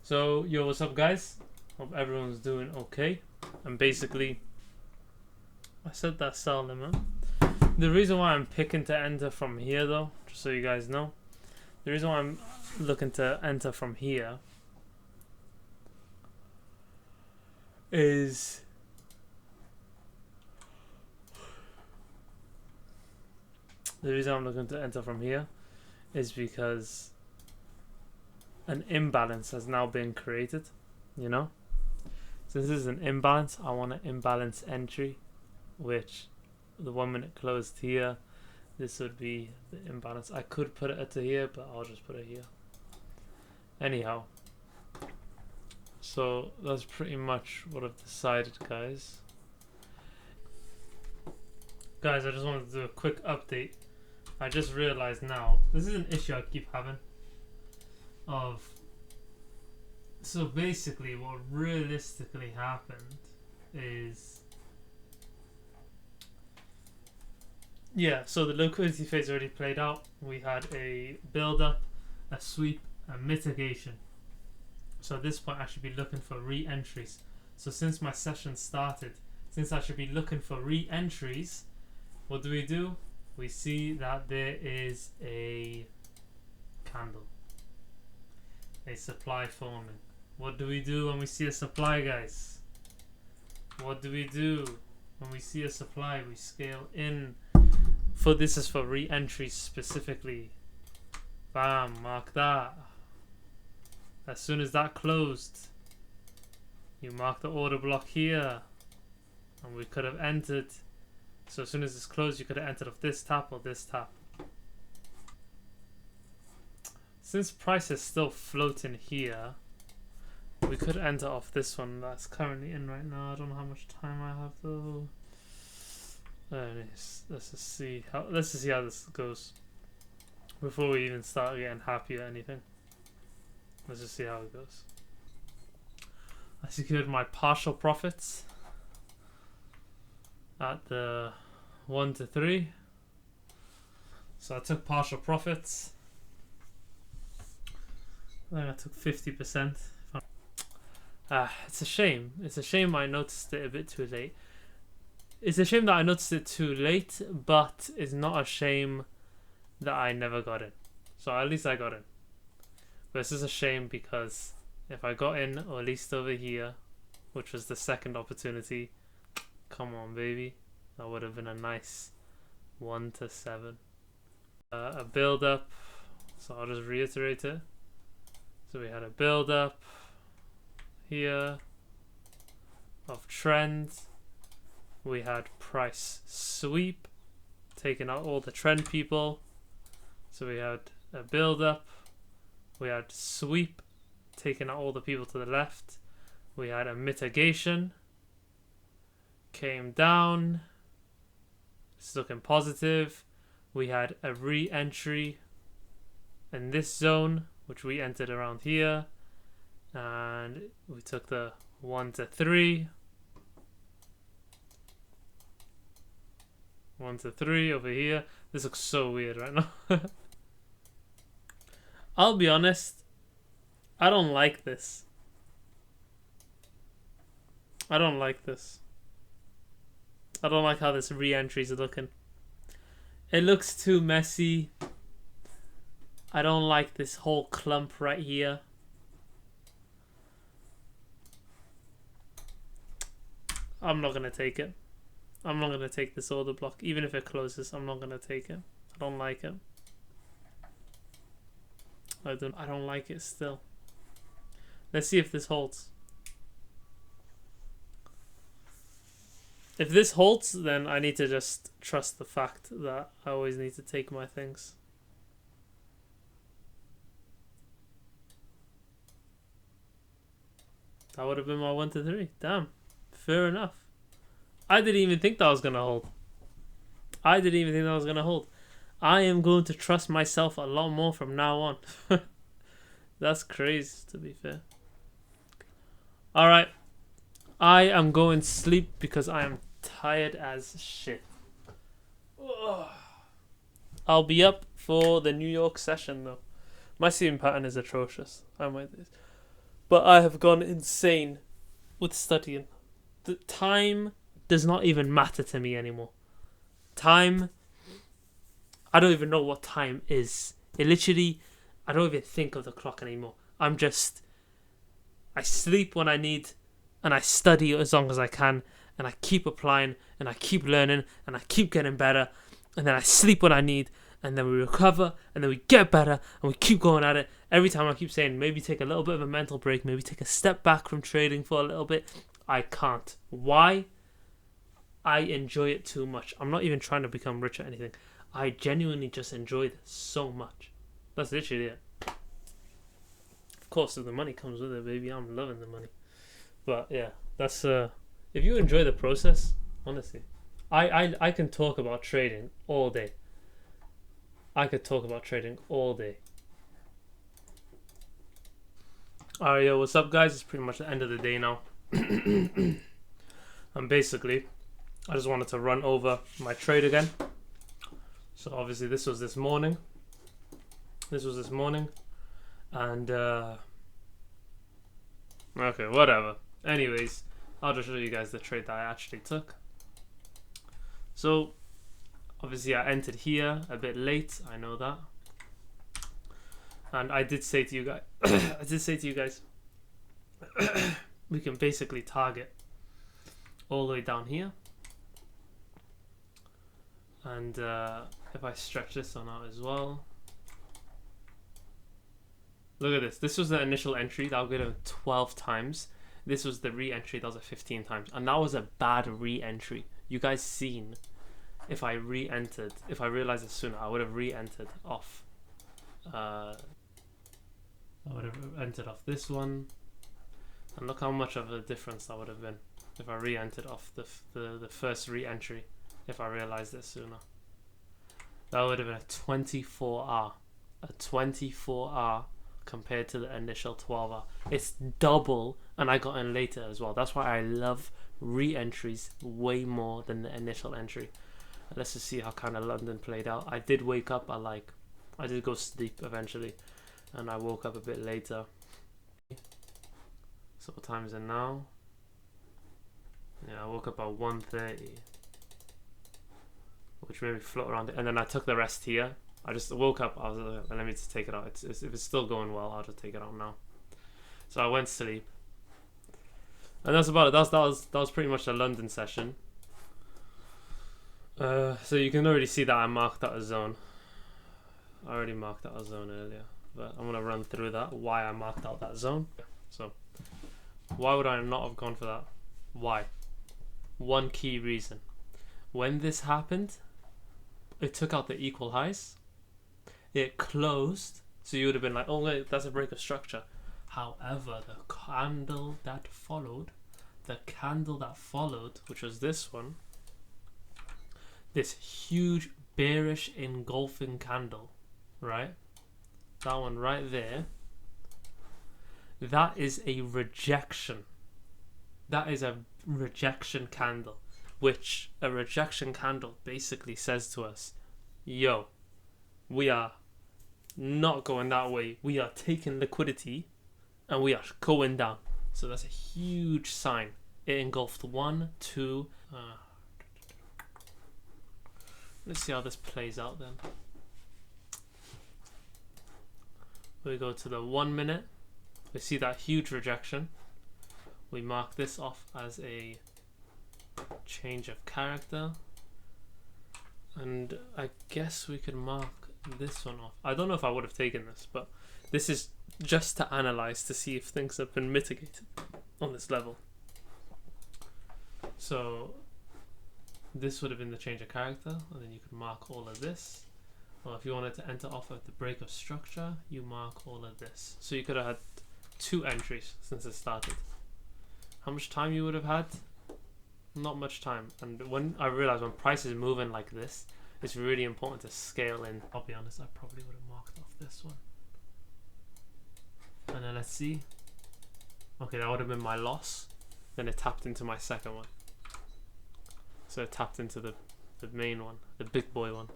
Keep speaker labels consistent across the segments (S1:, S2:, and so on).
S1: So, yo, what's up, guys? Hope everyone's doing okay. And basically, I set that sell limit. The reason why I'm picking to enter from here, though, just so you guys know, the reason why I'm looking to enter from here is because an imbalance has now been created, you know? Since this is an imbalance, I want an imbalance entry, which the 1 minute closed here. This would be the imbalance. I could put it to here, but I'll just put it here. Anyhow, so that's pretty much what I've decided, guys. Guys, I just wanted to do a quick update. I just realized now, this is an issue I keep having of, so basically what realistically happened is, yeah, so the liquidity phase already played out. We had a build up, a sweep, a mitigation. So at this point I should be looking for re-entries. So since my session started, since I should be looking for re-entries, what do? We see that there is a candle, a supply forming. What do we do when we see a supply, guys? What do we do when we see a supply? We scale in. This is for re-entries specifically. Bam, mark that. As soon as that closed, you mark the order block here, and we could have entered. So as soon as it's closed, you could have entered off this tap or this tap. Since price is still floating here, we could enter off this one that's currently in right now. I don't know how much time I have though. Let's just see how this goes before we even start getting happy or anything. Let's just see how it goes. I secured my partial profits at the 1 to 3. So I took partial profits. I think I took 50%. It's a shame. It's a shame I noticed it a bit too late. It's a shame that I noticed it too late, but it's not a shame that I never got in. So at least I got in. But this is a shame because if I got in, or at least over here, which was the second opportunity, come on, baby, that would have been a nice 1 to 7. A build up. So I'll just reiterate it. So we had a build up here of trends. We had price sweep, taking out all the trend people. So we had a build up. We had sweep, taking out all the people to the left. We had a mitigation, came down, it's looking positive. We had a re-entry in this zone, which we entered around here, and we took the 1 to 3. 1 to 3 over here. This looks so weird right now. I'll be honest, I don't like this. I don't like this. I don't like how this re-entries are looking. It looks too messy. I don't like this whole clump right here. I'm not going to take it. I'm not going to take this order block. Even if it closes, I'm not going to take it. I don't like it. I don't like it still. Let's see if this holds. If this holds, then I need to just trust the fact that I always need to take my things. That would have been my 1 to 3. Damn. Fair enough. I didn't even think that was going to hold. I am going to trust myself a lot more from now on. That's crazy, to be fair. Alright. I am going to sleep because I am tired as shit. Ugh. I'll be up for the New York session though. My sleeping pattern is atrocious. I might But I have gone insane with studying. The time does not even matter to me anymore. Time, I don't even know what time is. It literally, I don't even think of the clock anymore. I sleep when I need, and I study as long as I can, and I keep applying, and I keep learning, and I keep getting better, and then I sleep when I need, and then we recover, and then we get better, and we keep going at it. Every time I keep saying, maybe take a little bit of a mental break, maybe take a step back from trading for a little bit. I can't. Why? I enjoy it too much. I'm not even trying to become rich or anything. I genuinely just enjoy this so much. That's literally it. Of course, if the money comes with it, baby, I'm loving the money. But yeah, that's if you enjoy the process, honestly, I can talk about trading all day. I could talk about trading all day. Alright, yo, what's up, guys? It's pretty much the end of the day now. And basically, I just wanted to run over my trade again. So obviously this was this morning. And okay, whatever. Anyways, I'll just show you guys the trade that I actually took. So obviously I entered here a bit late, I know that. And I did say to you guys, we can basically target all the way down here. And if I stretch this one out as well, look at this. This was the initial entry that I'll get a 12 times. This was the re-entry that was a 15 times, and that was a bad re-entry. You guys seen if I re-entered, if I realized it sooner, I would have re-entered off. I would have entered off this one, and look how much of a difference that would have been if I re-entered off the first re-entry. If I realized it sooner, that would have been a 24R, a 24R compared to the initial 12R. It's double, and I got in later as well. That's why I love re-entries way more than the initial entry. And let's just see how kind of London played out. I did wake up at I did go sleep eventually, and I woke up a bit later. So what time is it now? Yeah, I woke up at 1:30. Which made me float around it, and then I took the rest here. I just woke up, I was like, let me just take it out. If it's still going well, I'll just take it out now. So I went to sleep, and that's about it. That was pretty much the London session. So you can already see that I marked out a zone. I already marked out a zone earlier, but I'm gonna run through that, why I marked out that zone. So why would I not have gone for that? Why? One key reason. When this happened, it took out the equal highs. It closed, so you would have been like, oh wait, that's a break of structure. However, the candle that followed, which was this one, this huge bearish engulfing candle, right? That one right there, that is a rejection. That is a rejection candle. Which a rejection candle basically says to us, yo, we are not going that way. We are taking liquidity and we are going down. So that's a huge sign. It engulfed 1, 2. Let's see how this plays out then. We go to the 1 minute. We see that huge rejection. We mark this off as a change of character, and I guess we could mark this one off. I don't know if I would have taken this, but this is just to analyze to see if things have been mitigated on this level. So this would have been the change of character, and then you could mark all of this. Or if you wanted to enter off at the break of structure, you mark all of this. So you could have had 2 entries since it started. How much time you would have had? Not much time. And when I realized when price is moving like this, it's really important to scale in. I'll be honest, I probably would have marked off this one. And then let's see. Okay, that would have been my loss. Then it tapped into my second one. So it tapped into the main one, the big boy one.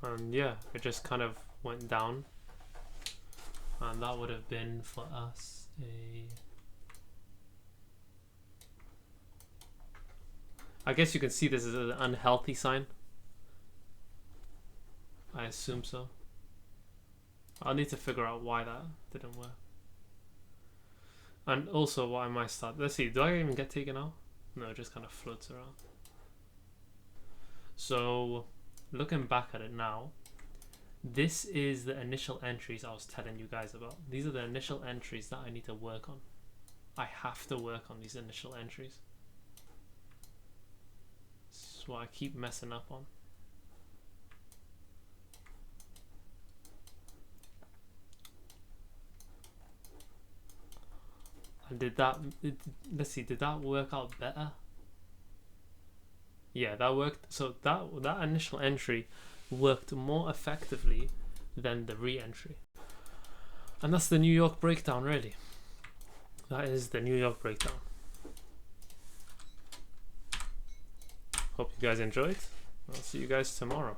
S1: And yeah, it just kind of went down, and that would have been for us I guess you can see this as an unhealthy sign. I assume so. I'll need to figure out why that didn't work. And also what I might start, let's see, do I even get taken out? No, it just kind of floats around. So looking back at it now, this is the initial entries I was telling you guys about. These are the initial entries that I need to work on. I have to work on these initial entries. This is what I keep messing up on. And let's see, did that work out better? Yeah, that worked. So that initial entry worked more effectively than the re-entry. And that's the New York breakdown, really. That is the New York breakdown. Hope you guys enjoyed. I'll see you guys tomorrow.